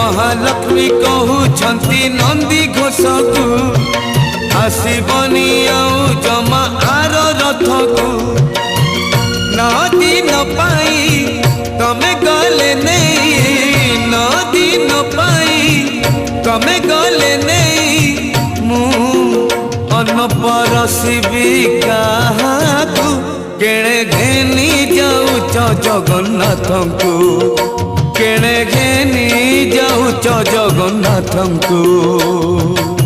महालक्ष्मी कहउछंती नंदी घोष को आसबनी आउ जमा आर रथ को न दिन पाई तमे गले नहीं न दिन पाई तमे गले नहीं मु अन्न परसिबी काहाकू केणे घेनी जाऊच जगन्नाथ को केणे घेनी जाऊच जगन्नाथ को।